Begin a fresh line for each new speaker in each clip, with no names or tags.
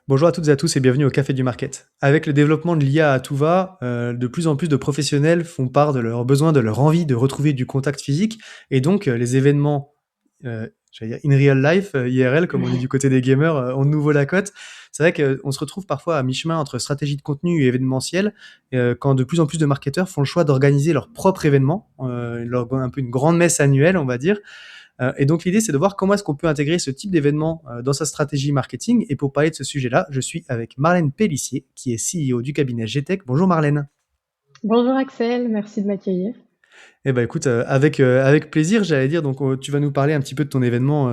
Bonjour à toutes et à tous et bienvenue au Café du Market. Avec le développement de l'IA à tout va, de plus en plus de professionnels font part de leur besoin, de leur envie de retrouver du contact physique et donc les événements, j'allais dire in real life, IRL comme on dit du côté des gamers, ont de nouveau la cote. C'est vrai qu'on se retrouve parfois à mi-chemin entre stratégie de contenu et événementiel, quand de plus en plus de marketeurs font le choix d'organiser leur propre événement, un peu une grande messe annuelle on va dire. Et donc l'idée, c'est de voir comment est-ce qu'on peut intégrer ce type d'événement dans sa stratégie marketing. Et pour parler de ce sujet-là, je suis avec Marlène Pellissier, qui est CEO du cabinet GTech. Bonjour Marlène.
Bonjour Axel, merci de m'accueillir.
Eh ben écoute, avec plaisir, j'allais dire. Donc tu vas nous parler un petit peu de ton événement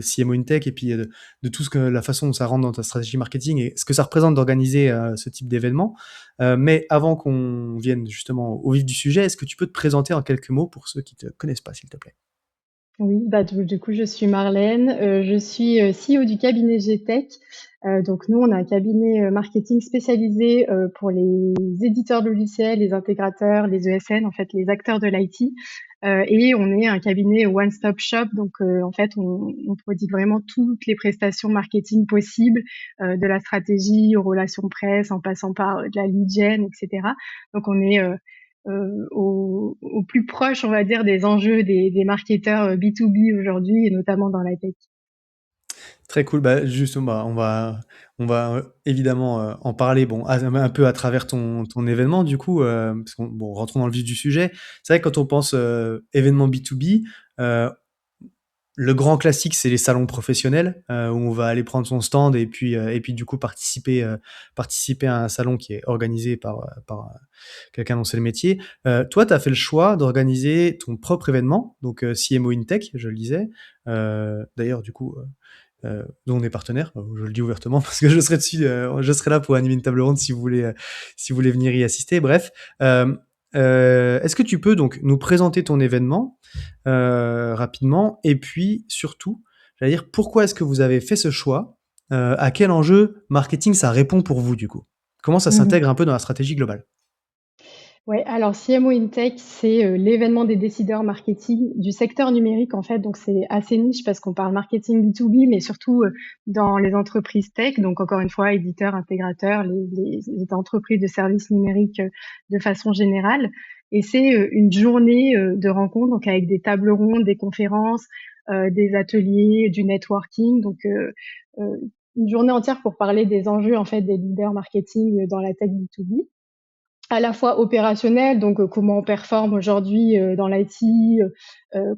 CMO InTech et puis de tout ce que la façon dont ça rentre dans ta stratégie marketing et ce que ça représente d'organiser ce type d'événement. Mais avant qu'on vienne justement au vif du sujet, est-ce que tu peux te présenter en quelques mots pour ceux qui te connaissent pas, s'il te plaît?
Oui, du coup, je suis Marlène, je suis CEO du cabinet GTech. Donc nous, on a un cabinet marketing spécialisé pour les éditeurs de logiciels, les intégrateurs, les ESN, en fait, les acteurs de l'IT. Et on est un cabinet one-stop shop, donc en fait, on prodigue vraiment toutes les prestations marketing possibles, de la stratégie aux relations presse, en passant par de la lead gen, etc. Donc on est au plus proche, on va dire, des enjeux des marketeurs B2B aujourd'hui, et notamment dans la tech.
Très cool. Bah, justement, bah, on va évidemment en parler, bon, un peu à travers ton événement, du coup, parce qu'on, bon, rentrons dans le vif du sujet. C'est vrai que quand on pense événement B2B, euh, le grand classique, c'est les salons professionnels, où on va aller prendre son stand et puis du coup participer à un salon qui est organisé par quelqu'un dont c'est le métier. Toi, tu as fait le choix d'organiser ton propre événement, donc CMO InTech, je le disais. D'ailleurs, du coup, dont on est partenaire, je le dis ouvertement parce que je serai dessus, je serai là pour animer une table ronde si vous voulez venir y assister. Bref, est-ce que tu peux donc nous présenter ton événement rapidement et puis surtout, j'allais dire pourquoi est-ce que vous avez fait ce choix, à quel enjeu marketing ça répond pour vous du coup? Comment ça
Mhm.
s'intègre un peu dans la stratégie globale?
Ouais, alors CMO InTech, c'est l'événement des décideurs marketing du secteur numérique en fait, donc c'est assez niche parce qu'on parle marketing B2B, mais surtout dans les entreprises tech, donc encore une fois éditeurs, intégrateurs, les entreprises de services numériques de façon générale. Et c'est une journée de rencontres, donc avec des tables rondes, des conférences, des ateliers, du networking, donc euh, une journée entière pour parler des enjeux en fait des leaders marketing dans la tech B2B, à la fois opérationnel, donc comment on performe aujourd'hui dans l'IT,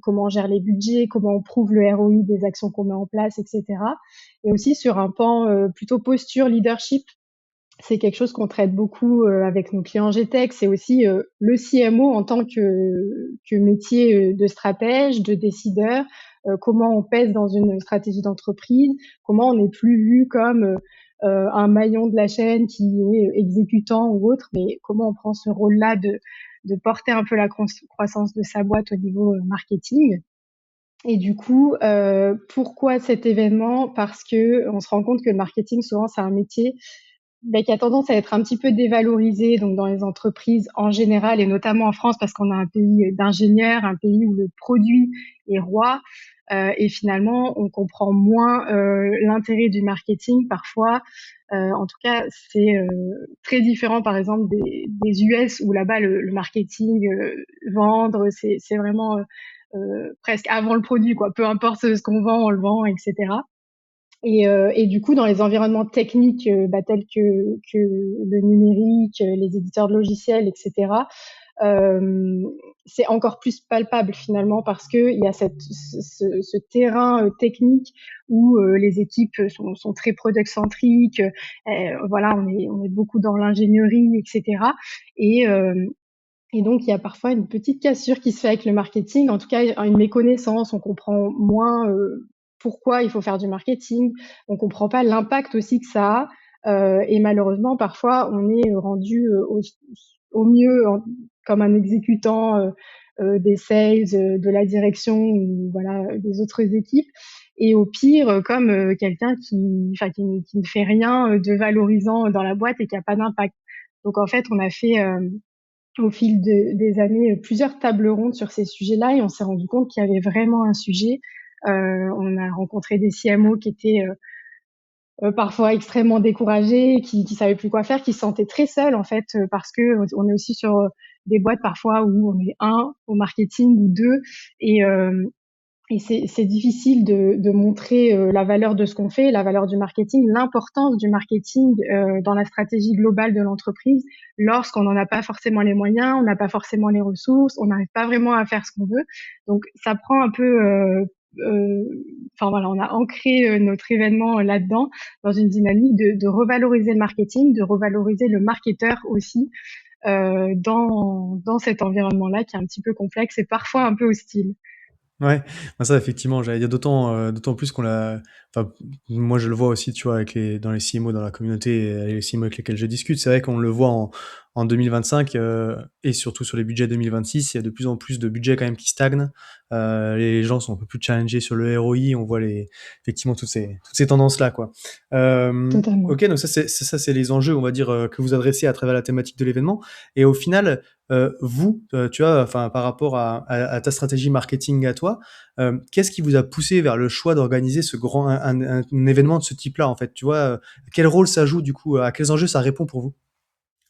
comment on gère les budgets, comment on prouve le ROI des actions qu'on met en place, etc. Et aussi sur un pan plutôt posture, leadership. C'est quelque chose qu'on traite beaucoup avec nos clients GTech. C'est aussi le CMO en tant que métier de stratège, de décideur, comment on pèse dans une stratégie d'entreprise, comment on n'est plus vu comme un maillon de la chaîne qui est exécutant ou autre, mais comment on prend ce rôle-là de porter un peu la croissance de sa boîte au niveau marketing. Et du coup, pourquoi cet événement? Parce que on se rend compte que le marketing, souvent, c'est un métier qui a tendance à être un petit peu dévalorisé donc dans les entreprises en général et notamment en France parce qu'on a un pays d'ingénieurs, un pays où le produit est roi, et finalement on comprend moins l'intérêt du marketing parfois. En tout cas, c'est très différent par exemple des US où là-bas le marketing, vendre, c'est vraiment presque avant le produit quoi. Peu importe ce qu'on vend, on le vend, etc. Et du coup, dans les environnements techniques tels que le numérique, les éditeurs de logiciels, etc., euh, c'est encore plus palpable finalement parce qu'il y a ce terrain technique où les équipes sont très product-centriques. Voilà, on est beaucoup dans l'ingénierie, etc. Et, euh, et donc, il y a parfois une petite cassure qui se fait avec le marketing, en tout cas une méconnaissance, on comprend moins pourquoi il faut faire du marketing, on comprend pas l'impact aussi que ça a, et malheureusement, parfois, on est rendu au mieux comme un exécutant des sales, de la direction ou voilà des autres équipes, et au pire, comme quelqu'un qui ne fait rien de valorisant dans la boîte et qui a pas d'impact. Donc en fait, on a fait au fil des années plusieurs tables rondes sur ces sujets-là et on s'est rendu compte qu'il y avait vraiment un sujet. On a rencontré des CMO qui étaient parfois extrêmement découragés, qui savaient plus quoi faire, qui se sentaient très seuls en fait, parce que on est aussi sur des boîtes parfois où on est un au marketing ou deux, et c'est difficile de montrer la valeur de ce qu'on fait, la valeur du marketing, l'importance du marketing dans la stratégie globale de l'entreprise lorsqu'on n'en a pas forcément les moyens, on n'a pas forcément les ressources, on n'arrive pas vraiment à faire ce qu'on veut. Donc ça prend un peu, euh, enfin voilà, on a ancré notre événement là-dedans, dans une dynamique de revaloriser le marketing, de revaloriser le marketeur aussi dans cet environnement-là qui est un petit peu complexe et parfois un peu hostile.
Ouais, bah, ça effectivement, j'allais dire d'autant plus qu'on l'a enfin, moi je le vois aussi, tu vois, avec dans les CMO dans la communauté et les CMO avec lesquels je discute. C'est vrai qu'on le voit en 2025, et surtout sur les budgets 2026, il y a de plus en plus de budgets quand même qui stagnent. Les gens sont un peu plus challengés sur le ROI, on voit effectivement toutes ces tendances-là, quoi.
Totalement.
OK, donc ça c'est les enjeux, on va dire, que vous adressez à travers la thématique de l'événement et au final, vous, tu vois, enfin, par rapport à ta stratégie marketing à toi, qu'est-ce qui vous a poussé vers le choix d'organiser ce grand un événement de ce type-là, en fait? Tu vois, quel rôle ça joue du coup? À quels enjeux ça répond pour vous?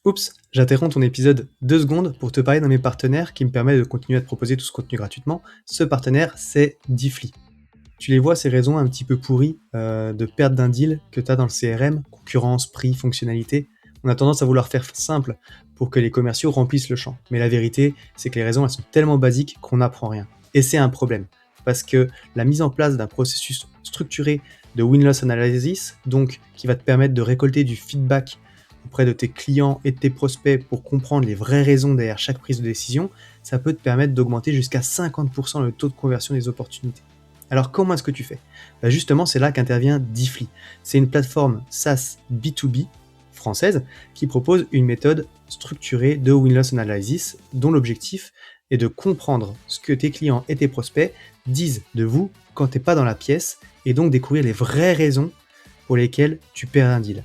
Oups, j'interromps ton épisode 2 secondes pour te parler d'un de mes partenaires qui me permet de continuer à te proposer tout ce contenu gratuitement. Ce partenaire, c'est Diffly. Tu les vois, ces raisons un petit peu pourries de perte d'un deal que tu as dans le CRM, concurrence, prix, fonctionnalité. On a tendance à vouloir faire simple pour que les commerciaux remplissent le champ. Mais la vérité, c'est que les raisons, elles sont tellement basiques qu'on n'apprend rien. Et c'est un problème. Parce que la mise en place d'un processus structuré de win-loss analysis, donc qui va te permettre de récolter du feedback auprès de tes clients et de tes prospects pour comprendre les vraies raisons derrière chaque prise de décision, ça peut te permettre d'augmenter jusqu'à 50% le taux de conversion des opportunités. Alors comment est-ce que tu fais? Bah justement, c'est là qu'intervient Diffly. C'est une plateforme SaaS B2B française qui propose une méthode structurée de win-loss analysis dont l'objectif est de comprendre ce que tes clients et tes prospects disent de vous quand tu n'es pas dans la pièce et donc découvrir les vraies raisons pour lesquelles tu perds un deal.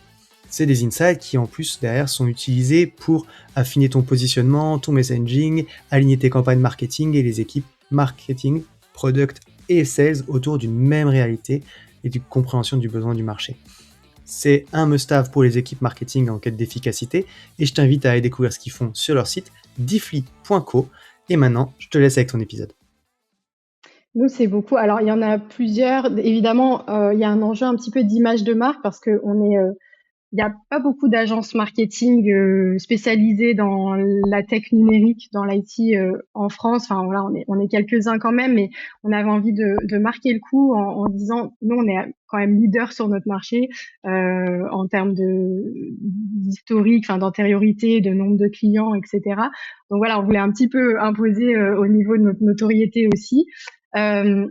C'est des insights qui en plus derrière sont utilisés pour affiner ton positionnement, ton messaging, aligner tes campagnes marketing et les équipes marketing, product et sales autour d'une même réalité et d'une compréhension du besoin du marché. C'est un must-have pour les équipes marketing en quête d'efficacité et je t'invite à aller découvrir ce qu'ils font sur leur site diffly.co. Et maintenant, je te laisse avec ton épisode.
Nous, c'est beaucoup. Alors, il y en a plusieurs. Évidemment, il y a un enjeu un petit peu d'image de marque parce que il n'y a pas beaucoup d'agences marketing spécialisées dans la tech numérique, dans l'IT en France. Enfin, voilà, on est quelques-uns quand même, mais on avait envie de marquer le coup en disant, nous, on est quand même leader sur notre marché en termes d'historique, enfin d'antériorité, de nombre de clients, etc. Donc voilà, on voulait un petit peu imposer au niveau de notre notoriété aussi. Euh,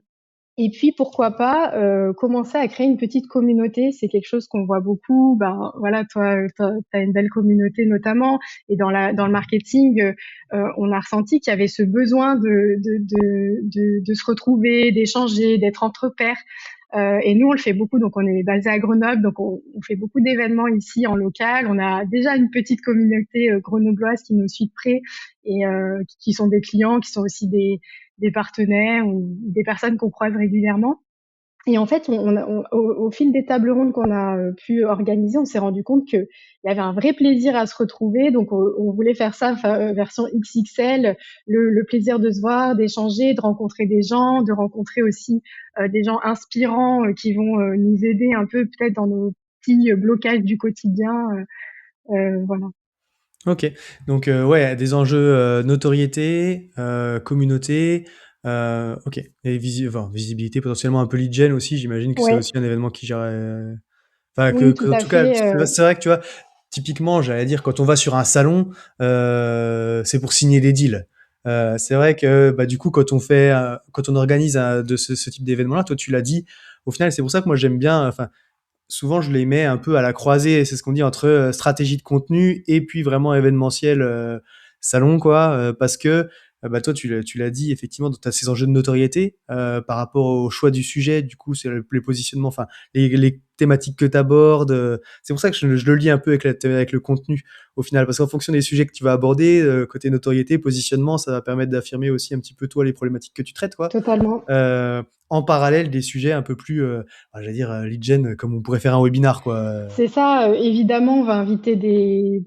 et puis pourquoi pas commencer à créer une petite communauté, c'est quelque chose qu'on voit beaucoup. Ben voilà, toi, t'as une belle communauté notamment, et dans le marketing, on a ressenti qu'il y avait ce besoin de se retrouver, d'échanger, d'être entre pairs. Et nous, on le fait beaucoup, donc on est basé à Grenoble, donc on fait beaucoup d'événements ici en local. On a déjà une petite communauté grenobloise qui nous suit de près et qui sont des clients, qui sont aussi des partenaires ou des personnes qu'on croise régulièrement. Et en fait, au fil des tables rondes qu'on a pu organiser, on s'est rendu compte qu'il y avait un vrai plaisir à se retrouver. Donc, on voulait faire ça version XXL, le plaisir de se voir, d'échanger, de rencontrer des gens, de rencontrer aussi des gens inspirants qui vont nous aider un peu peut-être dans nos petits blocages du quotidien. Voilà.
Ok, donc ouais, des enjeux notoriété, communauté, ok, et enfin, visibilité potentiellement un peu lead gen aussi, j'imagine que c'est
Ouais,
aussi un événement qui gère... Enfin,
oui, tout
en
à
tout cas,
fait.
c'est vrai que tu vois, typiquement, j'allais dire, quand on va sur un salon, c'est pour signer des deals. C'est vrai que bah, du coup, quand on organise de ce type d'événement-là, toi tu l'as dit, au final, c'est pour ça que moi j'aime bien, enfin, souvent je les mets un peu à la croisée, c'est ce qu'on dit entre stratégie de contenu et puis vraiment événementiel salon quoi, parce que bah toi tu l'as dit effectivement, tu as ces enjeux de notoriété par rapport au choix du sujet, du coup c'est les positionnements, enfin les thématiques que tu abordes, c'est pour ça que je le lis un peu avec le contenu au final, parce qu'en fonction des sujets que tu vas aborder, côté notoriété, positionnement, ça va permettre d'affirmer aussi un petit peu toi les problématiques que tu traites quoi.
Totalement.
en parallèle des sujets un peu plus, j'allais dire, lead gen, comme on pourrait faire un webinar, quoi.
C'est ça, évidemment, on va inviter des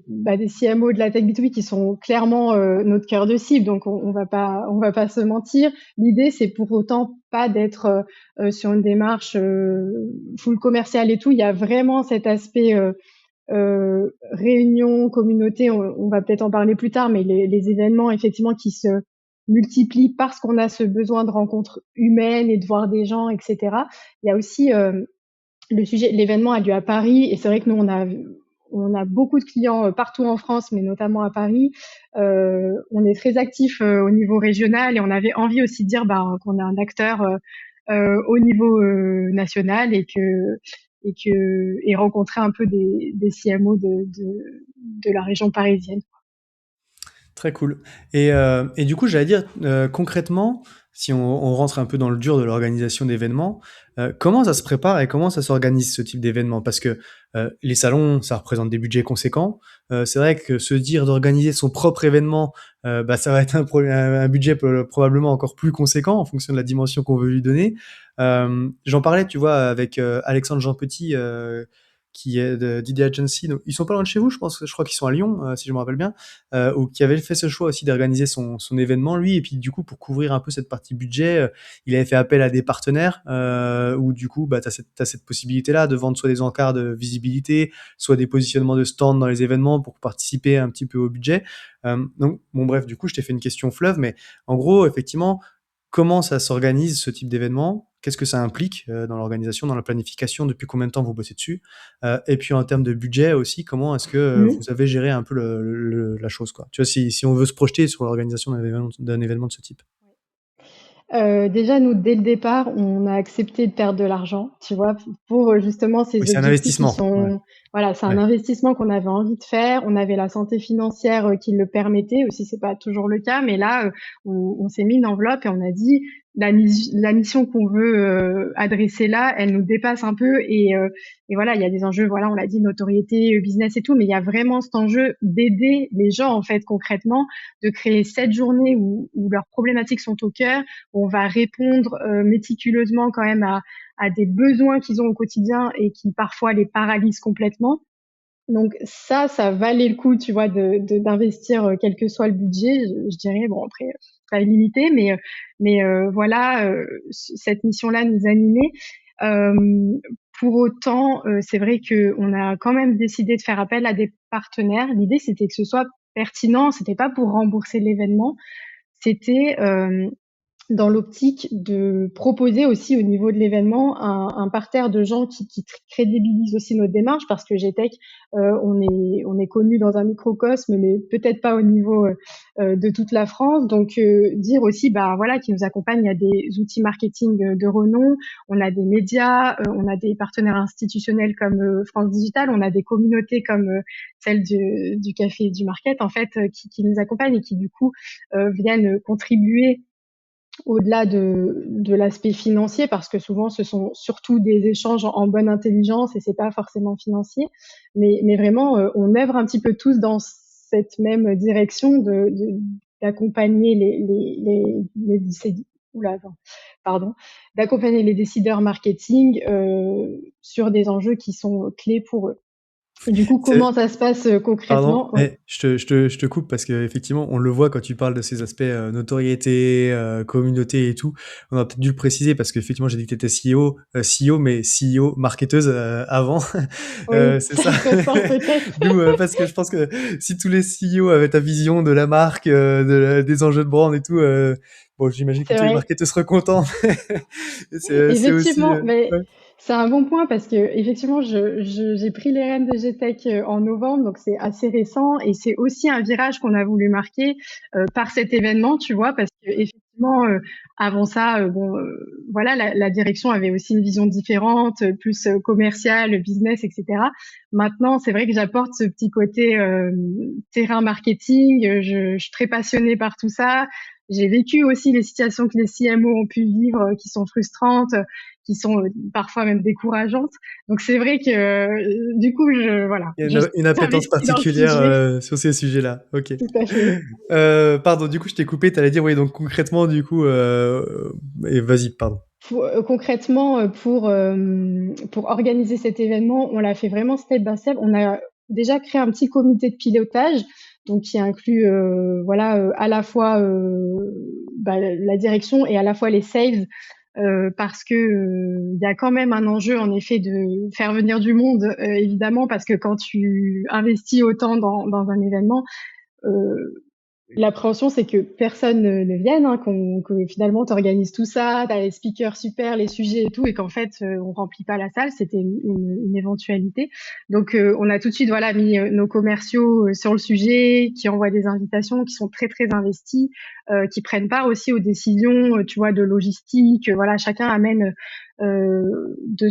CMO de la tech B2B qui sont clairement notre cœur de cible, donc on va pas se mentir. L'idée, c'est pour autant pas d'être sur une démarche full commerciale et tout. Il y a vraiment cet aspect réunion, communauté, on va peut-être en parler plus tard, mais les événements effectivement qui se multiplient parce qu'on a ce besoin de rencontres humaines et de voir des gens, etc. Il y a aussi l'événement a lieu à Paris et c'est vrai que nous on a beaucoup de clients partout en France, mais notamment à Paris. On est très actif au niveau régional et on avait envie aussi de dire qu'on a un acteur au niveau national et rencontrer un peu des CMO de la région parisienne.
Très cool. Et du coup, j'allais dire, concrètement, si on rentre un peu dans le dur de l'organisation d'événements, comment ça se prépare et comment ça s'organise ce type d'événement? Parce que les salons, ça représente des budgets conséquents. C'est vrai que se dire d'organiser son propre événement, ça va être un budget probablement encore plus conséquent en fonction de la dimension qu'on veut lui donner. J'en parlais, tu vois, avec Alexandre Jean-Petit, qui est de Didier Agency. Donc, ils sont pas loin de chez vous, je pense. Je crois qu'ils sont à Lyon, si je me rappelle bien, ou qui avait fait ce choix aussi d'organiser son événement lui. Et puis du coup, pour couvrir un peu cette partie budget, il avait fait appel à des partenaires où du coup, t'as cette possibilité-là de vendre soit des encarts de visibilité, soit des positionnements de stands dans les événements pour participer un petit peu au budget. Donc bon, bref, du coup, je t'ai fait une question fleuve, mais en gros, effectivement, comment ça s'organise ce type d'événement? Qu'est-ce que ça implique dans l'organisation, dans la planification? Depuis combien de temps vous bossez dessus? Et puis en termes de budget aussi, comment est-ce que
Mmh.
vous avez géré un peu la chose, quoi? Tu vois, si on veut se projeter sur l'organisation d'un événement de ce type.
Déjà, nous, dès le départ, on a accepté de perdre de l'argent, tu vois, pour justement
Oui,
ces
c'est un
objectifs qui
investissement. Ouais,
sont, voilà, c'est un
ouais.
investissement qu'on avait envie de faire. On avait la santé financière qui le permettait aussi, c'est pas toujours le cas, mais là, on s'est mis une enveloppe et on a dit la mission qu'on veut adresser là, elle nous dépasse un peu et voilà, il y a des enjeux, voilà, on l'a dit, notoriété, business et tout, mais il y a vraiment cet enjeu d'aider les gens en fait concrètement, de créer cette journée où leurs problématiques sont au cœur. On va répondre méticuleusement quand même à des besoins qu'ils ont au quotidien et qui parfois les paralysent complètement. Donc ça valait le coup, tu vois, d'investir quel que soit le budget. Je dirais, bon après, pas illimité, mais voilà, cette mission-là nous animait. Euh, pour autant, c'est vrai que on a quand même décidé de faire appel à des partenaires. L'idée, c'était que ce soit pertinent. C'était pas pour rembourser l'événement. C'était dans l'optique de proposer aussi au niveau de l'événement un parterre de gens qui crédibilisent aussi notre démarche parce que GTech, on est connu dans un microcosme, mais peut-être pas au niveau de toute la France. Donc dire aussi, bah voilà, qui nous accompagne, il y a des outils marketing de renom, on a des médias, on a des partenaires institutionnels comme France Digital, on a des communautés comme celle du café et du market en fait qui nous accompagnent et qui du coup viennent contribuer au-delà de l'aspect financier, parce que souvent ce sont surtout des échanges en bonne intelligence et c'est pas forcément financier, mais vraiment on œuvre un petit peu tous dans cette même direction d'accompagner oula, attends, pardon, d'accompagner les décideurs marketing sur des enjeux qui sont clés pour eux. Et du coup,
C'est
comment ça se passe
Pardon,
concrètement? Oui.
mais je te coupe parce qu'effectivement, on le voit quand tu parles de ces aspects notoriété, communauté et tout. On a peut-être dû le préciser parce qu'effectivement, j'ai dit que tu étais CEO, CEO, mais CEO marketeuse avant.
Oui,
C'est
ça
ça.
ressort peut-être.
D'où, parce que je pense que si tous les CEO avaient ta vision de la marque, des enjeux de brand et tout, bon, j'imagine que
C'est
tous les
vrai.
marketeurs seraient contents. C'est aussi...
Effectivement, mais
ouais.
c'est un bon point parce que effectivement, j'ai pris les rênes de GTech en novembre, donc c'est assez récent et c'est aussi un virage qu'on a voulu marquer par cet événement, tu vois, parce que effectivement, avant ça, bon, voilà, la direction avait aussi une vision différente, plus commerciale, business, etc. Maintenant, c'est vrai que j'apporte ce petit côté terrain marketing. Je suis très passionnée par tout ça. J'ai vécu aussi les situations que les CMO ont pu vivre, qui sont frustrantes, qui sont parfois même décourageantes. Donc c'est vrai que du coup, voilà,
Il y a
je
une appétence
t'investis dans le
particulière
sujet.
sur ces sujets-là. Ok.
Tout à fait.
Pardon, du coup, je t'ai coupé. T'allais dire, oui, donc concrètement, du coup, et vas-y, pardon.
Concrètement, pour organiser cet événement, on l'a fait vraiment step by step. On a déjà créé un petit comité de pilotage, donc qui inclut voilà à la fois la direction et à la fois les sales, parce que il y a quand même un enjeu en effet de faire venir du monde, évidemment, parce que quand tu investis autant dans un événement, euh, l'appréhension, c'est que personne ne vienne, hein, que finalement tu organises tout ça, tu as les speakers super, les sujets et tout, et qu'en fait on remplit pas la salle. C'était une éventualité. Donc on a tout de suite voilà mis nos commerciaux sur le sujet, qui envoient des invitations, qui sont très très investis, qui prennent part aussi aux décisions, tu vois, de logistique. Voilà, chacun amène de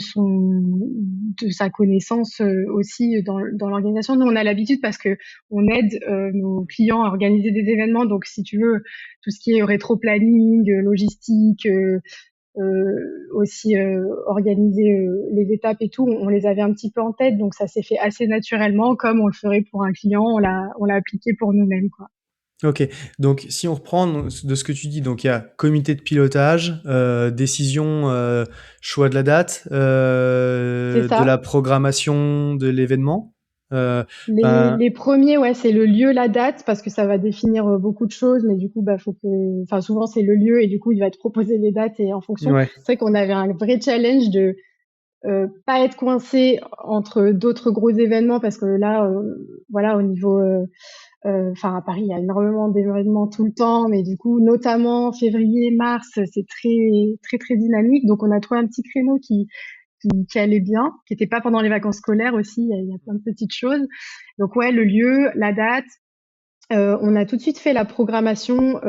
sa connaissance aussi dans l'organisation. Nous on a l'habitude parce que on aide nos clients à organiser des événements. Donc, si tu veux, tout ce qui est rétro-planning, logistique, aussi organiser les étapes et tout, on les avait un petit peu en tête. Donc, ça s'est fait assez naturellement, comme on le ferait pour un client. On l'a appliqué pour nous-mêmes, quoi.
Ok, donc si on reprend de ce que tu dis, donc il y a comité de pilotage, décision, choix de la date,
C'est
de la
ça.
programmation de l'événement. Euh,
Les,
ben,
les premiers, ouais, c'est le lieu, la date, parce que ça va définir beaucoup de choses, mais du coup, bah, enfin, souvent c'est le lieu et du coup, il va te proposer les dates et en fonction.
ouais,
C'est vrai qu'on avait un vrai challenge de pas être coincé entre d'autres gros événements parce que là, voilà, au niveau, enfin à Paris, il y a énormément d'événements tout le temps, mais du coup, notamment février, mars, c'est très très très dynamique. Donc on a trouvé un petit créneau qui allait bien, qui n'était pas pendant les vacances scolaires aussi. Il y a plein de petites choses. Donc ouais, le lieu, la date. On a tout de suite fait la programmation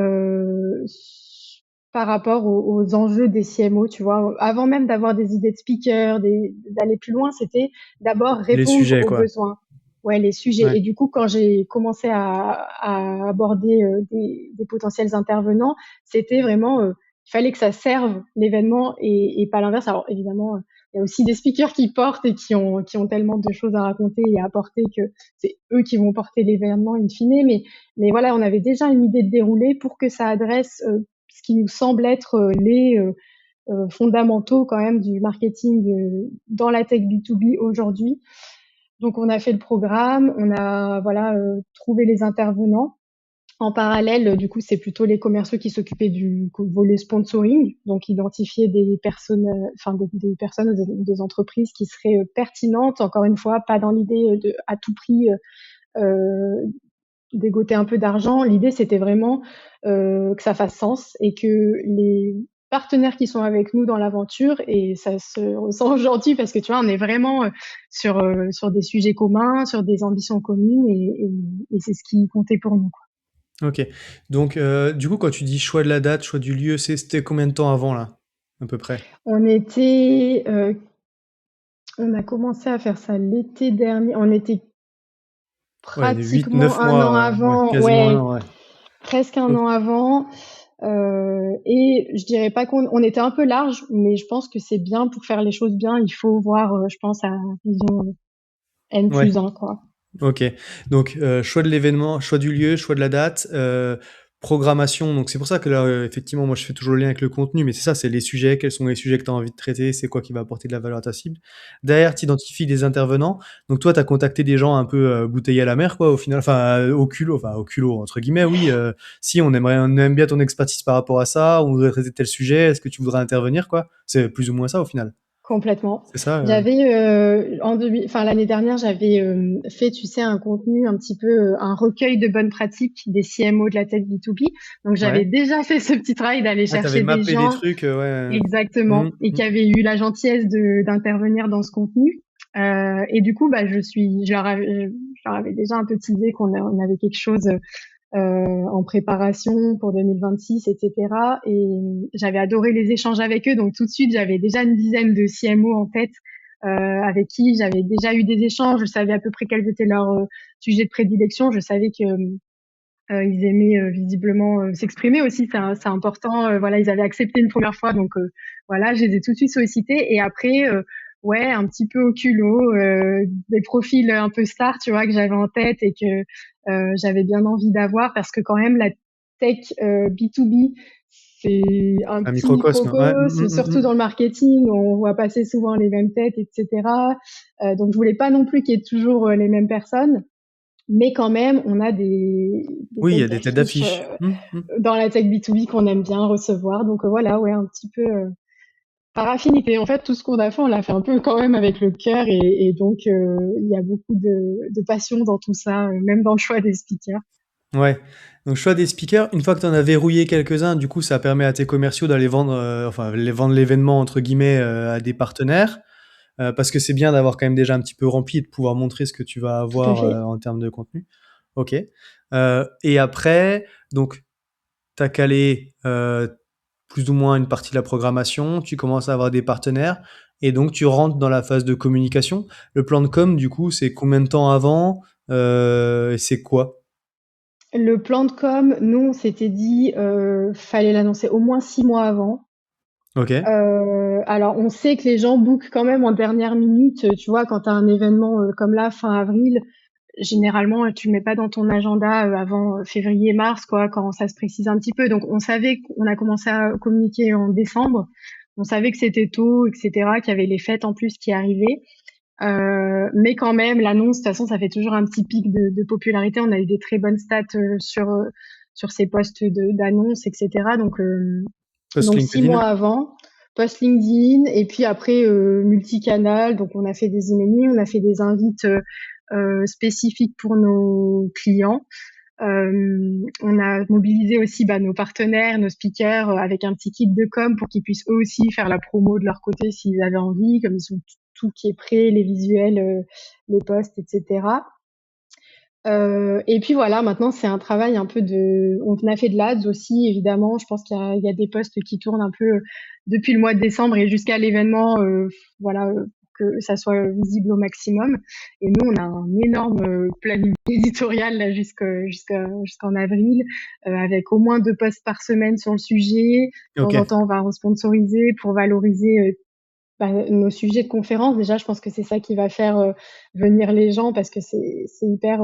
par rapport aux enjeux des CMO, tu vois. Avant même d'avoir des idées de speakers, d'aller plus loin, c'était d'abord
les
répondre
sujets,
aux
quoi.
besoins. Ouais, les sujets.
Ouais.
Et du coup, quand j'ai commencé à aborder des potentiels intervenants, c'était vraiment, il fallait que ça serve l'événement et pas l'inverse. Alors évidemment, il y a aussi des speakers qui portent et qui ont tellement de choses à raconter et à apporter que c'est eux qui vont porter l'événement in fine. Mais voilà, on avait déjà une idée de déroulé pour que ça adresse ce qui nous semble être les fondamentaux quand même du marketing dans la tech B2B aujourd'hui. Donc on a fait le programme, on a voilà trouvé les intervenants. En parallèle, du coup, c'est plutôt les commerciaux qui s'occupaient du volet sponsoring, donc identifier des personnes, enfin des personnes, des entreprises qui seraient pertinentes. Encore une fois, pas dans l'idée de à tout prix dégoter un peu d'argent. L'idée, c'était vraiment que ça fasse sens et que les partenaires qui sont avec nous dans l'aventure, et ça se ressent aujourd'hui parce que tu vois, on est vraiment sur des sujets communs, sur des ambitions communes et c'est ce qui comptait pour nous, quoi.
Ok. Donc, du coup, quand tu dis choix de la date, choix du lieu, c'était combien de temps avant, là, à peu près?
On était, on a commencé à faire ça l'été dernier. On était
Ouais, huit,
pratiquement
neuf
un an
mois, ouais,
avant,
quasiment un
ouais,
an, ouais.
presque un
Ok.
an avant. Et je dirais pas qu'on était un peu large, mais je pense que c'est bien pour faire les choses bien. Il faut voir, je pense, à vision N
Ouais.
plus 1, quoi.
Ok, donc choix de l'événement, choix du lieu, choix de la date, programmation. Donc c'est pour ça que là, effectivement, moi je fais toujours le lien avec le contenu, mais c'est ça, c'est les sujets, quels sont les sujets que tu as envie de traiter, c'est quoi qui va apporter de la valeur à ta cible. Derrière, tu identifies des intervenants. Donc toi, tu as contacté des gens un peu bouteilles à la mer, quoi, au final, enfin au culot, entre guillemets, oui. Si on aime bien ton expertise par rapport à ça, on voudrait traiter tel sujet, est-ce que tu voudrais intervenir, quoi? C'est plus ou moins ça au final.
Complètement.
C'est ça.
J'avais enfin l'année dernière, j'avais fait, tu sais, un contenu un petit peu un recueil de bonnes pratiques des CMO de la tech B2B. Donc j'avais
Ouais.
déjà fait ce petit travail d'aller
Ah, t'avais
chercher des
mappé des
gens
trucs, ouais.
exactement et qui avaient eu la gentillesse de d'intervenir dans ce contenu. Et du coup, bah je leur avais déjà un peu teasé on avait quelque chose en préparation pour 2026, etc. Et j'avais adoré les échanges avec eux, donc tout de suite j'avais déjà une dizaine de CMO en tête avec qui j'avais déjà eu des échanges. Je savais à peu près quels étaient leurs sujets de prédilection. Je savais que ils aimaient visiblement s'exprimer aussi, c'est important. Voilà, ils avaient accepté une première fois, donc voilà, je les ai tout de suite sollicités. Et après, ouais, un petit peu au culot, des profils un peu stars, tu vois, que j'avais en tête et que j'avais bien envie d'avoir, parce que quand même la tech B2B, c'est un
Un
petit
microcosme, ouais.
microcosme, surtout dans le marketing, on voit passer souvent les mêmes têtes, etc. Donc je voulais pas non plus qu'il y ait toujours les mêmes personnes, mais quand même, on a des
Oui, il y
têtes
a des têtes
d'affiche
d'affiche.
dans la tech B2B qu'on aime bien recevoir. Donc voilà, ouais, un petit peu par affinité. En fait, tout ce qu'on a fait, on l'a fait un peu quand même avec le cœur et donc il y a beaucoup de passion dans tout ça, même dans le choix des speakers.
Ouais. Donc choix des speakers, une fois que tu en as verrouillé quelques-uns, du coup, ça permet à tes commerciaux d'aller vendre, enfin, les vendre l'événement entre guillemets à des partenaires, parce que c'est bien d'avoir quand même déjà un petit peu rempli et de pouvoir montrer ce que tu vas
Tout à
avoir
fait.
en termes de contenu. Ok. Et après, donc, t'as calé plus ou moins une partie de la programmation, tu commences à avoir des partenaires, et donc tu rentres dans la phase de communication. Le plan de com, du coup, c'est combien de temps avant et c'est quoi?
Le plan de com, nous, on s'était dit, fallait l'annoncer au moins 6 mois avant.
Ok.
Alors on sait que les gens bookent quand même en dernière minute, tu vois? Quand tu as un événement, comme là, fin avril, généralement, tu le mets pas dans ton agenda, avant, février-mars, quoi, quand ça se précise un petit peu. Donc on savait qu'on a commencé à communiquer en décembre. On savait que c'était tôt et cetera, qu'il y avait les fêtes en plus qui arrivaient. Mais quand même, l'annonce, de toute façon, ça fait toujours un petit pic de popularité. On a eu des très bonnes stats sur ces postes d'annonce, etc.
Post
Donc six
LinkedIn.
mois avant, post LinkedIn, et puis après multicanal. Donc on a fait des emailing, on a fait des invites spécifiques pour nos clients. On a mobilisé aussi nos partenaires, nos speakers avec un petit kit de com pour qu'ils puissent eux aussi faire la promo de leur côté s'ils avaient envie, comme ils ont tout qui est prêt, les visuels, les posts, etc. Et puis voilà, maintenant c'est un travail un peu de. On a fait de l'ADS aussi, évidemment. Je pense qu'il y a des posts qui tournent un peu depuis le mois de décembre et jusqu'à l'événement, voilà, que ça soit visible au maximum. Et nous, on a un énorme planning éditorial là jusqu'en avril, avec au moins 2 posts par semaine sur le sujet. De
Ok.
temps en temps, on va en sponsoriser pour valoriser nos sujets de conférence. Déjà, je pense que c'est ça qui va faire venir les gens parce que c'est hyper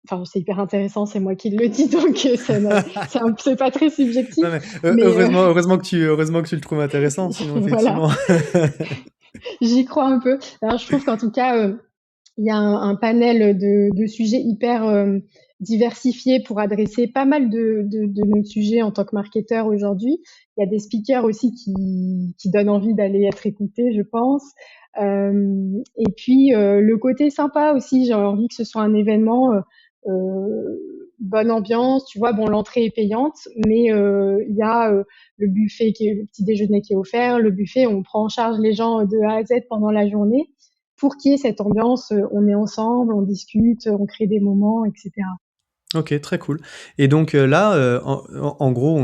enfin, c'est hyper intéressant, c'est moi qui le dis, donc c'est pas très subjectif,
Non, mais
mais
heureusement que tu le trouves intéressant, sinon
voilà,
effectivement.
j'y crois un peu. Alors, je trouve qu'en tout cas, il y a un panel de sujets hyper diversifiés pour adresser pas mal de nos sujets en tant que marketeur aujourd'hui. Il y a des speakers aussi qui donnent envie d'aller être écoutés, je pense. Et puis le côté sympa aussi, j'ai envie que ce soit un événement bonne ambiance. Tu vois, bon, l'entrée est payante, mais il y a le buffet le petit déjeuner qui est offert. Le buffet, on prend en charge les gens de A à Z pendant la journée pour qu'il y ait cette ambiance, on est ensemble, on discute, on crée des moments, etc.
Ok, très cool. Et donc là, en gros,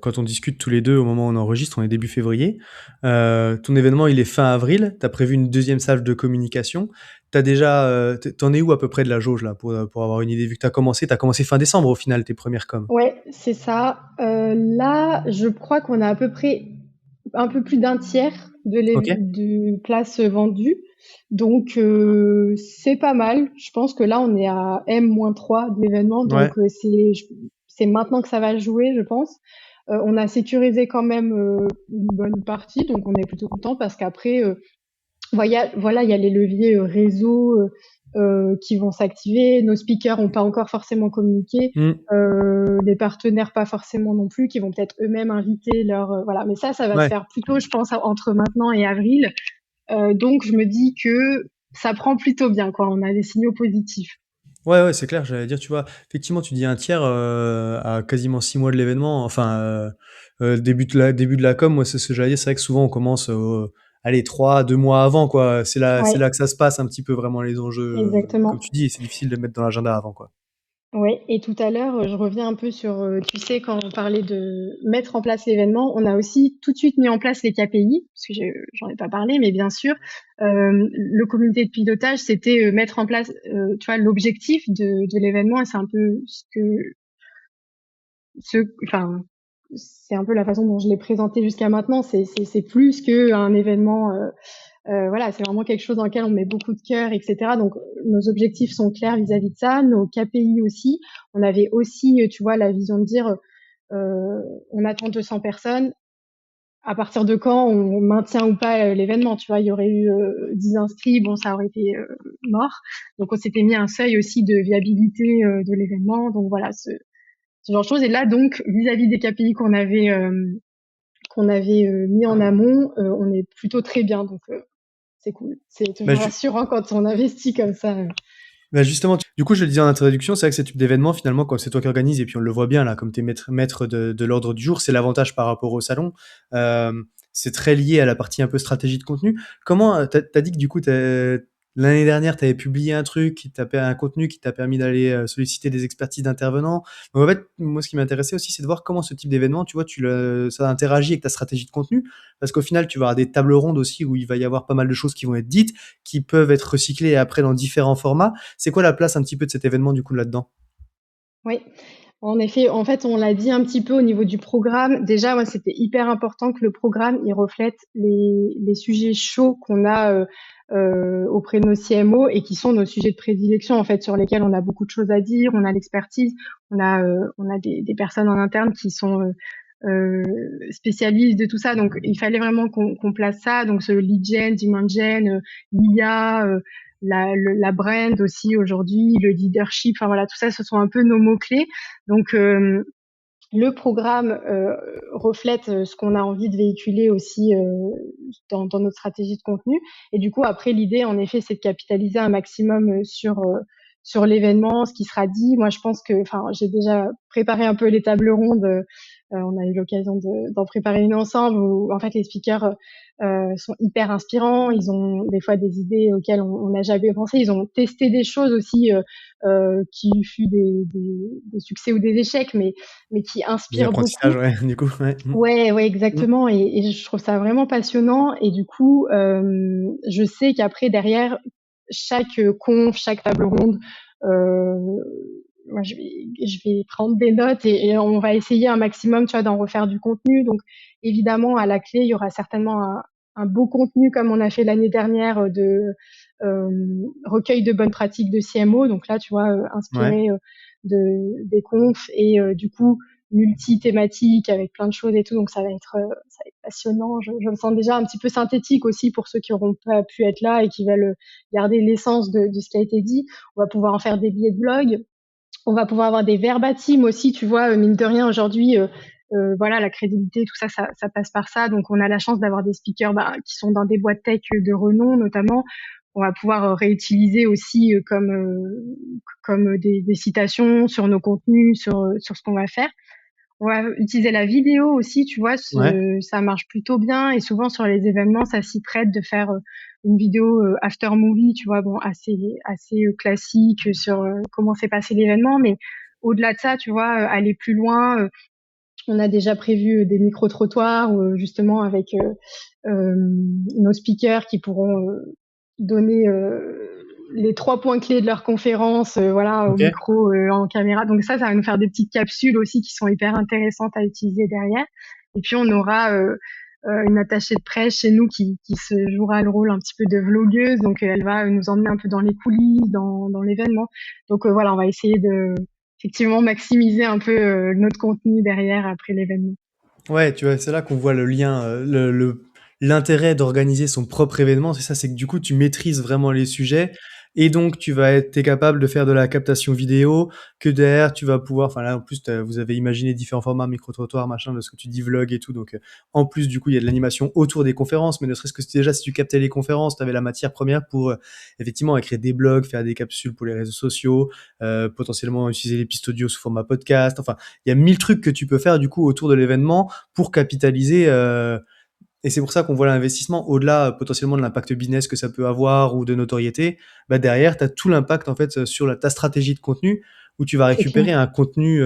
quand on discute tous les deux au moment où on enregistre, on est début février. Ton événement, il est fin avril. T'as prévu une deuxième salve de communication. T'as déjà, t'en es où à peu près de la jauge là pour avoir une idée vu que t'as commencé fin décembre au final tes premières coms.
Ouais, c'est ça. Là, je crois qu'on a à peu près un peu plus d'un tiers
Ok.
de places vendues. Donc, c'est pas mal. Je pense que là, on est à M-3 de l'événement.
Ouais.
Donc, c'est maintenant que ça va jouer, je pense. On a sécurisé quand même une bonne partie. Donc, on est plutôt content parce qu'après, voilà, il y a les leviers réseau qui vont s'activer. Nos speakers n'ont pas encore forcément communiqué.
Hmm.
Les partenaires pas forcément non plus, qui vont peut-être eux-mêmes inviter leur voilà. Mais ça va se
Ouais.
faire plutôt, je pense, entre maintenant et avril. Donc je me dis que ça prend plutôt bien, quoi. On a des signaux positifs.
Ouais, ouais, c'est clair, j'allais dire, tu vois, effectivement, tu dis un tiers à quasiment 6 mois de l'événement. Enfin, début de la com, moi, c'est ce que j'allais dire. C'est vrai que souvent, on commence, allez, 2 mois avant, quoi. C'est
Ouais,
là que ça se passe un petit peu vraiment les enjeux. Comme
exactement.
tu dis, c'est difficile de mettre dans l'agenda avant, quoi.
Ouais, et tout à l'heure, je reviens un peu sur, tu sais, quand on parlait de mettre en place l'événement, on a aussi tout de suite mis en place les KPI, parce que j'en ai pas parlé, mais bien sûr, le comité de pilotage, c'était mettre en place, tu vois, l'objectif de l'événement, et c'est un peu enfin, c'est un peu la façon dont je l'ai présenté jusqu'à maintenant. C'est plus qu'un événement. Voilà, c'est vraiment quelque chose dans lequel on met beaucoup de cœur, etc. Donc, nos objectifs sont clairs vis-à-vis de ça, nos KPI aussi. On avait aussi, tu vois, la vision de dire, on attend 200 personnes, à partir de quand on maintient ou pas l'événement, tu vois, il y aurait eu 10 inscrits, bon, ça aurait été mort. Donc on s'était mis un seuil aussi de viabilité de l'événement. Donc voilà, ce genre de choses. Et là, donc, vis-à-vis des KPI qu'on avait mis en amont, on est plutôt très bien. Donc c'est cool. C'est
Bah,
toujours rassurant quand on investit comme ça.
Bah justement, du coup, je le disais en introduction, c'est vrai que ce type d'événement, finalement, quand c'est toi qui organise, et puis on le voit bien là, comme tu es maître de l'ordre du jour, c'est l'avantage par rapport au salon. C'est très lié à la partie un peu stratégie de contenu. Comment, t'as dit que du coup, l'année dernière, tu avais publié un truc, un contenu qui t'a permis d'aller solliciter des expertises d'intervenants. Donc en fait, moi, ce qui m'intéressait aussi, c'est de voir comment ce type d'événement, tu vois, ça interagit avec ta stratégie de contenu, parce qu'au final, tu vas avoir des tables rondes aussi où il va y avoir pas mal de choses qui vont être dites, qui peuvent être recyclées après dans différents formats. C'est quoi la place un petit peu de cet événement du coup là-dedans?
Oui, en effet, en fait, on l'a dit un petit peu au niveau du programme. Déjà, moi, c'était hyper important que le programme il reflète les sujets chauds qu'on a auprès de nos CMO et qui sont nos sujets de prédilection en fait, sur lesquels on a beaucoup de choses à dire, on a l'expertise, on a des personnes en interne qui sont spécialistes de tout ça. Donc, il fallait vraiment qu'on place ça. Donc, ce lead gen, demand gen, l'IA. La brand aussi aujourd'hui, le leadership, enfin voilà, tout ça, ce sont un peu nos mots-clés. Donc, le programme reflète ce qu'on a envie de véhiculer aussi dans notre stratégie de contenu. Et du coup, après, l'idée, en effet, c'est de capitaliser un maximum sur l'événement, ce qui sera dit. Moi, je pense que, enfin, j'ai déjà préparé un peu les tables rondes. On a eu l'occasion d'en préparer une ensemble où, en fait, les speakers sont hyper inspirants. Ils ont des fois des idées auxquelles on n'a jamais pensé. Ils ont testé des choses aussi qui fut des succès ou des échecs, mais qui
Des
inspirent
apprentissages,
beaucoup.
ouais, du coup, ouais.
Ouais, ouais,
Mm.
exactement. Et je trouve ça vraiment passionnant. Et du coup, je sais qu'après, derrière, chaque conf, chaque table ronde, euh, moi, je vais prendre des notes et on va essayer un maximum, tu vois, d'en refaire du contenu. Donc, évidemment, à la clé, il y aura certainement un beau contenu comme on a fait l'année dernière de recueil de bonnes pratiques de CMO. Donc là, tu vois,
Ouais.
inspiré des confs et du coup, multi-thématique avec plein de choses et tout. Donc ça va être passionnant. Je me sens déjà un petit peu synthétique aussi pour ceux qui n'auront pas pu être là et qui veulent garder l'essence de ce qui a été dit. On va pouvoir en faire des billets de blog. On va pouvoir avoir des verbatims aussi, tu vois, mine de rien aujourd'hui. Voilà, la crédibilité, tout ça, ça passe par ça. Donc, on a la chance d'avoir des speakers qui sont dans des boîtes tech de renom, notamment. On va pouvoir réutiliser aussi comme des citations sur nos contenus, sur ce qu'on va faire. On va utiliser la vidéo aussi, tu vois,
Ouais.
ça marche plutôt bien et souvent sur les événements, ça s'y prête de faire une vidéo after movie, tu vois, bon, assez classique sur comment s'est passé l'événement, mais au-delà de ça, tu vois, aller plus loin, on a déjà prévu des micro-trottoirs justement avec nos speakers qui pourront donner les 3 points clés de leur conférence, voilà, au
Ok.
micro, en caméra. Donc ça va nous faire des petites capsules aussi qui sont hyper intéressantes à utiliser derrière. Et puis on aura une attachée de presse chez nous qui se jouera le rôle un petit peu de vlogueuse. Donc elle va nous emmener un peu dans les coulisses, dans l'événement. Donc voilà, on va essayer de effectivement maximiser un peu notre contenu derrière après l'événement.
Ouais, tu vois, c'est là qu'on voit le lien, l'intérêt d'organiser son propre événement, c'est ça, c'est que du coup, tu maîtrises vraiment les sujets et donc t'es capable de faire de la captation vidéo, que derrière tu vas pouvoir, enfin là en plus vous avez imaginé différents formats, micro-trottoirs, machin, de ce que tu dis, vlog et tout, donc en plus du coup il y a de l'animation autour des conférences, mais ne serait-ce que déjà si tu captais les conférences, tu avais la matière première pour effectivement écrire des blogs, faire des capsules pour les réseaux sociaux, potentiellement utiliser les pistes audio sous format podcast, enfin il y a 1000 trucs que tu peux faire du coup autour de l'événement pour capitaliser. Et c'est pour ça qu'on voit l'investissement au-delà potentiellement de l'impact business que ça peut avoir ou de notoriété. Bah derrière, tu as tout l'impact en fait sur ta stratégie de contenu où tu vas
C'est clair.
récupérer un contenu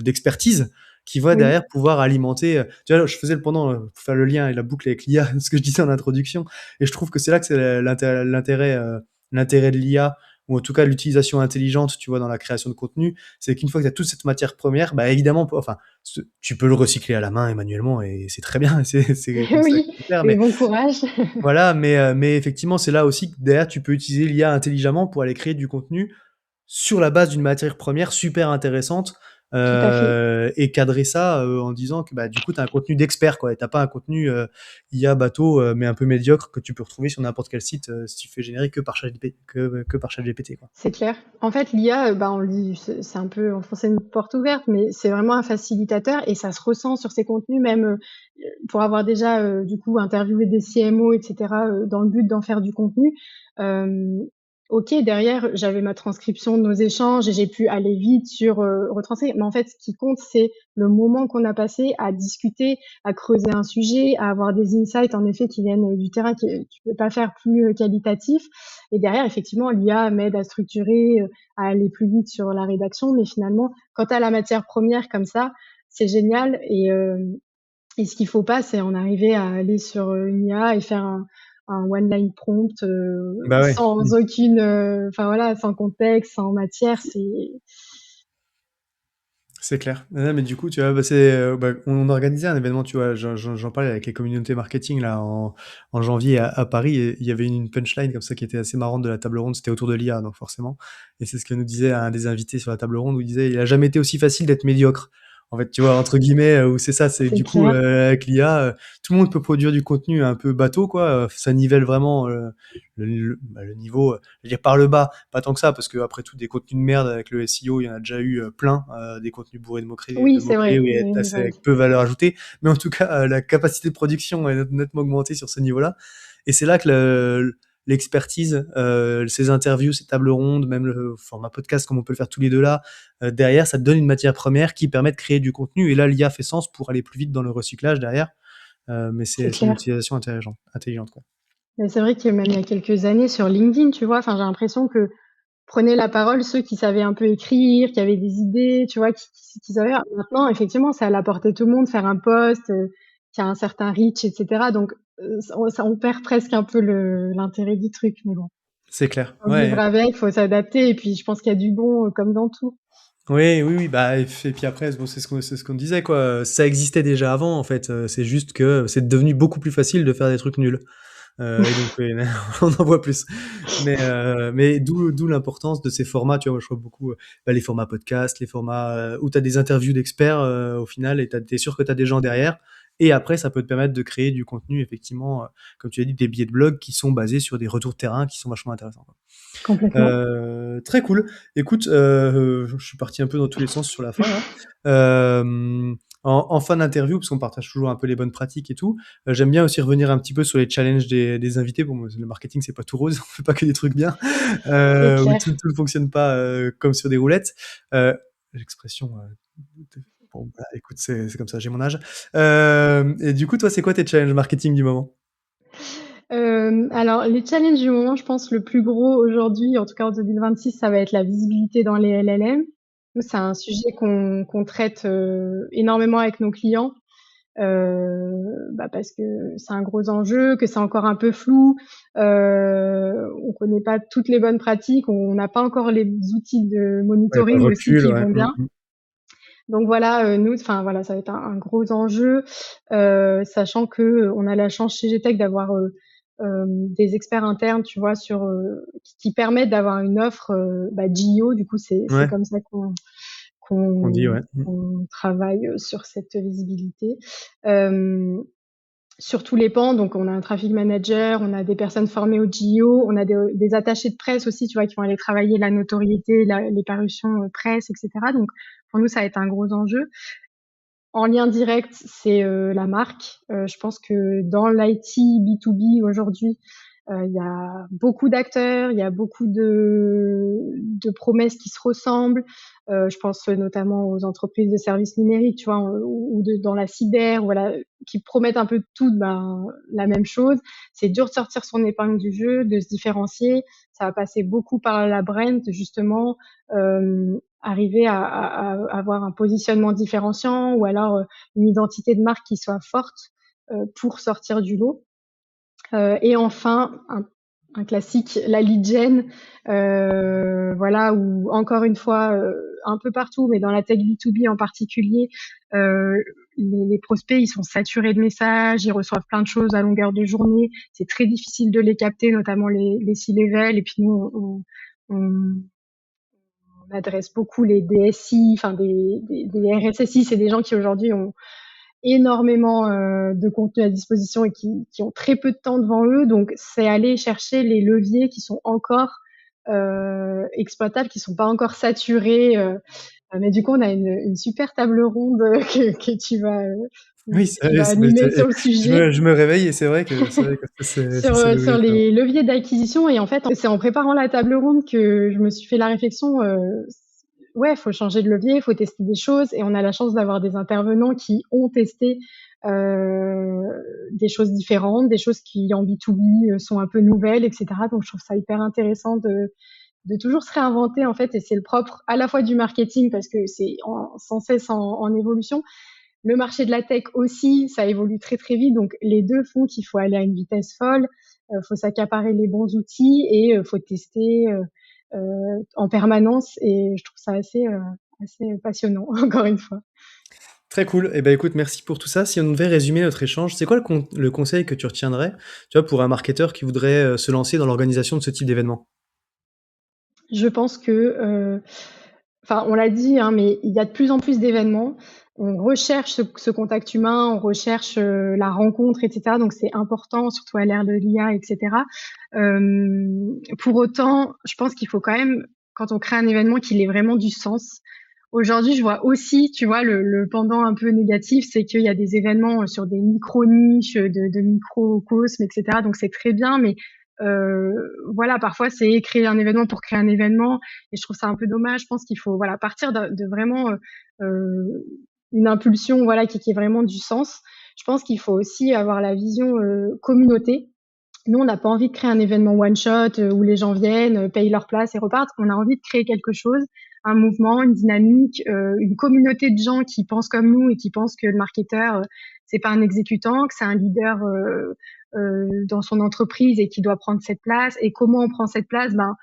d'expertise qui va
Oui,
derrière pouvoir alimenter. Tu vois, je faisais le pendant pour faire le lien et la boucle avec l'IA, ce que je disais en introduction. Et je trouve que c'est là que c'est l'intérêt de l'IA ou en tout cas l'utilisation intelligente, tu vois, dans la création de contenu, c'est qu'une fois que tu as toute cette matière première, bah évidemment, enfin, tu peux le recycler à la main et manuellement et c'est très bien, c'est comme ça
oui,
qu'il faut faire.
et
Mais
bon courage.
voilà, mais effectivement, c'est là aussi que derrière, tu peux utiliser l'IA intelligemment pour aller créer du contenu sur la base d'une matière première super intéressante.
tout à fait.
et cadrer ça en disant que bah, du coup, tu as un contenu d'expert, quoi, et t'as pas un contenu IA bateau, mais un peu médiocre que tu peux retrouver sur n'importe quel site si tu fais générer que par ChatGPT, que par ChatGPT, quoi.
C'est clair. En fait, l'IA, bah, on le dit, c'est un peu enfoncer une porte ouverte, mais c'est vraiment un facilitateur et ça se ressent sur ses contenus, même pour avoir déjà du coup interviewé des CMO, etc., dans le but d'en faire du contenu. Euh, ok, derrière, j'avais ma transcription de nos échanges et j'ai pu aller vite sur retranscrire. Mais en fait, ce qui compte, c'est le moment qu'on a passé à discuter, à creuser un sujet, à avoir des insights, en effet, qui viennent du terrain, que tu peux pas faire plus qualitatif. Et derrière, effectivement, l'IA m'aide à structurer, à aller plus vite sur la rédaction. Mais finalement, quand tu as la matière première comme ça, c'est génial. Et ce qu'il faut pas, c'est en arriver à aller sur une IA et faire un one-line prompt
Bah ouais.
sans aucune, enfin voilà, sans contexte, sans matière.
C'est clair. Non, mais du coup, tu vois, bah, c'est, bah, on organisait un événement, tu vois, j'en parlais avec les communautés marketing là en janvier à Paris, et il y avait une punchline comme ça qui était assez marrante de la table ronde, c'était autour de l'IA, donc forcément. Et c'est ce que nous disait un des invités sur la table ronde, où il disait, il a jamais été aussi facile d'être médiocre. En fait, tu vois, entre guillemets, où c'est ça, c'est
C'est
du coup,
clair.
avec l'IA, tout le monde peut produire du contenu un peu bateau, quoi. Ça nivelle vraiment le niveau, je veux dire par le bas, pas tant que ça, parce que après tout, des contenus de merde avec le SEO, il y en a déjà eu plein, des contenus bourrés
Oui,
de
c'est
mots-clés,
vrai.
oui,
Oui,
assez,
oui,
avec peu de valeur ajoutée. Mais en tout cas, la capacité de production est nettement augmentée sur ce niveau-là. Et c'est là que l'expertise, ces interviews, ces tables rondes, même le format podcast, comme on peut le faire tous les deux là, derrière, ça te donne une matière première qui permet de créer du contenu. Et là, l'IA fait sens pour aller plus vite dans le recyclage derrière. Mais
c'est
c'est une
clair.
utilisation intelligente, quoi.
Mais c'est vrai que même il y a quelques années sur LinkedIn, tu vois, enfin, j'ai l'impression que prenaient la parole ceux qui savaient un peu écrire, qui avaient des idées, tu vois, qui savaient. Maintenant, effectivement, c'est à la portée de tout le monde faire un post qui a un certain reach, etc. Donc, on perd presque un peu l'intérêt du truc. Mais bon,
C'est clair.
faut vivre
Ouais.
avec, faut s'adapter. Et puis, je pense qu'il y a du bon comme dans tout.
Oui, oui, oui, bah, et puis après, bon, c'est ce qu'on disait, quoi. Ça existait déjà avant, en fait. C'est juste que c'est devenu beaucoup plus facile de faire des trucs nuls. Et donc, oui, on en voit plus. Mais d'où l'importance de ces formats, tu vois. Moi, je vois beaucoup bah, les formats podcast, les formats où tu as des interviews d'experts au final, et t'es sûr que tu as des gens derrière. Et après, ça peut te permettre de créer du contenu, effectivement, comme tu as dit, des billets de blog qui sont basés sur des retours de terrain qui sont vachement intéressants, quoi.
Complètement.
Très cool. Écoute, je suis parti un peu dans tous les sens sur la fin là. Euh, en fin d'interview, parce qu'on partage toujours un peu les bonnes pratiques et tout, j'aime bien aussi revenir un petit peu sur les challenges des invités. Bon, le marketing, c'est pas tout rose, on fait pas que des trucs bien,
C'est
où
clair.
tout ne fonctionne pas comme sur des roulettes. L'expression, bon, bah, écoute, c'est comme ça, j'ai mon âge. Et du coup, toi, c'est quoi tes challenges marketing du moment?
Alors, les challenges du moment, je pense le plus gros aujourd'hui, en tout cas en 2026, ça va être la visibilité dans les LLM. Nous, c'est un sujet qu'on traite énormément avec nos clients. Bah parce que c'est un gros enjeu, que c'est encore un peu flou, on connaît pas toutes les bonnes pratiques, on n'a pas encore les outils de
Ouais, pas le
monitoring aussi
recul,
qui
ouais.
vont bien. Donc voilà, nous, enfin voilà, ça va être un gros enjeu, sachant que on a la chance chez GTech d'avoir des experts internes, tu vois, sur qui permettent d'avoir une offre bah, GEO. Du coup, c'est
Ouais,
comme ça
on dit,
qu'on
ouais.
qu'on travaille sur cette visibilité. Euh, sur tous les pans. Donc, on a un traffic manager, on a des personnes formées au GIO, on a des attachés de presse aussi, tu vois, qui vont aller travailler la notoriété, les parutions presse, etc. Donc, pour nous, ça va être un gros enjeu. En lien direct, c'est la marque. Je pense que dans l'IT B2B aujourd'hui, il y a beaucoup d'acteurs, il y a beaucoup de promesses qui se ressemblent. Je pense notamment aux entreprises de services numériques, tu vois, dans la cyber, voilà, qui promettent un peu toutes ben, la même chose. C'est dur de sortir son épingle du jeu, de se différencier. Ça va passer beaucoup par la brand, justement. Arriver à avoir un positionnement différenciant ou alors une identité de marque qui soit forte pour sortir du lot. Et enfin, un classique, la lead gen, voilà, où encore une fois, un peu partout, mais dans la tech B2B en particulier, euh, les prospects, ils sont saturés de messages, ils reçoivent plein de choses à longueur de journée. C'est très difficile de les capter, notamment les C-level. Et puis nous, on on adresse beaucoup les DSI, enfin des RSSI, c'est des gens qui aujourd'hui ont énormément de contenu à disposition et qui ont très peu de temps devant eux. Donc, c'est aller chercher les leviers qui sont encore exploitables, qui sont pas encore saturés. Mais du coup, on a une super table ronde que
Oui, c'est
tu
vrai,
vas animer sur le sujet
je me réveille et c'est vrai que ça, c'est
sur
logique, ouais.
les leviers d'acquisition. Et en fait, c'est en préparant la table ronde que je me suis fait la réflexion. Ouais, faut changer de levier, faut tester des choses, et on a la chance d'avoir des intervenants qui ont testé euh, des choses différentes, des choses qui en B2B sont un peu nouvelles, etc. Donc je trouve ça hyper intéressant de toujours se réinventer en fait, et c'est le propre à la fois du marketing parce que c'est sans cesse en évolution. Le marché de la tech aussi, ça évolue très très vite, donc les deux font qu'il faut aller à une vitesse folle, faut s'accaparer les bons outils et faut tester en permanence, et je trouve ça assez passionnant encore une fois.
Très cool. Eh ben, écoute, merci pour tout ça. Si on devait résumer notre échange, c'est quoi le conseil que tu retiendrais, tu vois, pour un marketeur qui voudrait se lancer dans l'organisation de ce type d'événement?
Je pense que, enfin, on l'a dit, hein, mais il y a de plus en plus d'événements. On recherche ce contact humain, on recherche la rencontre, etc. Donc c'est important, surtout à l'ère de l'IA, etc. Pour autant, je pense qu'il faut quand même, quand on crée un événement, qu'il ait vraiment du sens. Aujourd'hui, je vois aussi, tu vois, le pendant un peu négatif, c'est qu'il y a des événements sur des micro-niches, de microcosmes, etc. Donc c'est très bien, mais euh, voilà, parfois c'est créer un événement pour créer un événement, et je trouve ça un peu dommage. Je pense qu'il faut voilà partir de vraiment une impulsion voilà qui ait vraiment du sens. Je pense qu'il faut aussi avoir la vision communauté. Nous, on n'a pas envie de créer un événement one shot où les gens viennent, payent leur place et repartent. On a envie de créer quelque chose, un mouvement, une dynamique, une communauté de gens qui pensent comme nous et qui pensent que le marketeur, c'est pas un exécutant, que c'est un leader dans son entreprise et qui doit prendre cette place. Et comment on prend cette place? Ben,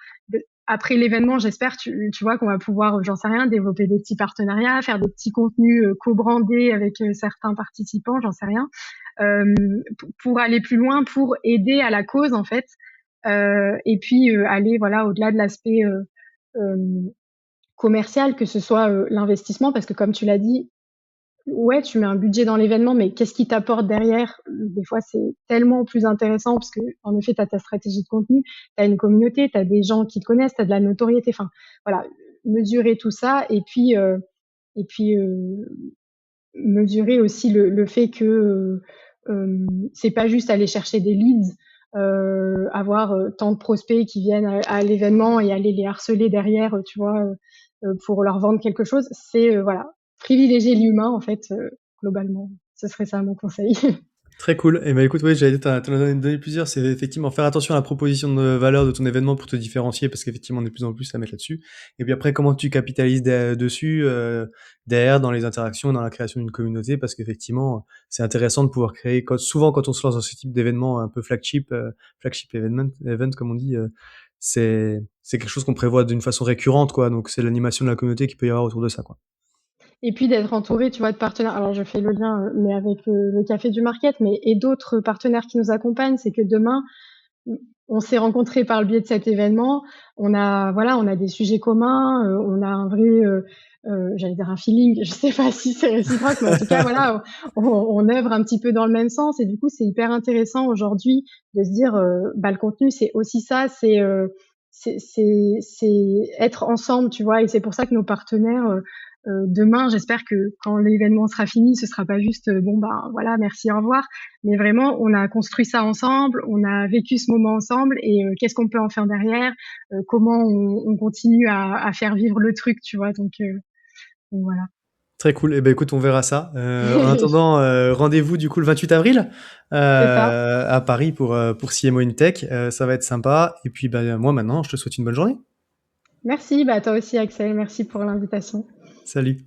après l'événement, j'espère, tu vois, qu'on va pouvoir, j'en sais rien, développer des petits partenariats, faire des petits contenus co-brandés avec certains participants, j'en sais rien, euh, pour aller plus loin, pour aider à la cause en fait, et puis aller voilà au-delà de l'aspect euh, commercial, que ce soit l'investissement, parce que comme tu l'as dit, ouais, tu mets un budget dans l'événement, mais qu'est-ce qui t'apporte derrière? Des fois, c'est tellement plus intéressant parce que, en effet, tu as ta stratégie de contenu, tu as une communauté, tu as des gens qui te connaissent, tu as de la notoriété. Enfin, voilà, mesurer tout ça, et puis mesurer aussi le fait que c'est pas juste aller chercher des leads, avoir tant de prospects qui viennent à l'événement et aller les harceler derrière, tu vois, pour leur vendre quelque chose. C'est voilà, privilégier l'humain en fait, globalement. Ce serait ça mon conseil.
Très cool. Et ben écoute, oui, j'allais t'en donner plusieurs. C'est effectivement faire attention à la proposition de valeur de ton événement pour te différencier, parce qu'effectivement, on est de plus en plus à mettre là-dessus. Et puis après, comment tu capitalises dessus, derrière, dans les interactions, dans la création d'une communauté, parce qu'effectivement, c'est intéressant de pouvoir créer, souvent quand on se lance dans ce type d'événement un peu flagship event, comme on dit, c'est quelque chose qu'on prévoit d'une façon récurrente, quoi. Donc c'est l'animation de la communauté qui peut y avoir autour de ça, quoi.
Et puis d'être entouré, tu vois, de partenaires. Alors je fais le lien, mais avec le Café du Market, mais et d'autres partenaires qui nous accompagnent, c'est que demain, on s'est rencontrés par le biais de cet événement. On a des sujets communs, on a un vrai, j'allais dire un feeling. Je sais pas si c'est réciproque, mais en tout cas, voilà, on œuvre un petit peu dans le même sens. Et du coup, c'est hyper intéressant aujourd'hui de se dire, bah, le contenu, c'est aussi ça, c'est être ensemble, tu vois. Et c'est pour ça que nos partenaires, demain, j'espère que quand l'événement sera fini, ce sera pas juste, bon, bah, voilà, merci, au revoir, mais vraiment, on a construit ça ensemble, on a vécu ce moment ensemble, et qu'est-ce qu'on peut en faire derrière, comment on continue à faire vivre le truc, tu vois. Donc voilà.
Très cool. Eh ben écoute, on verra ça. En attendant, rendez-vous du coup le 28 avril
C'est ça.
à Paris pour CMO InTech. Ça va être sympa. Et puis ben, moi maintenant, je te souhaite une bonne journée.
Merci, bah toi aussi Axel, merci pour l'invitation.
Salut.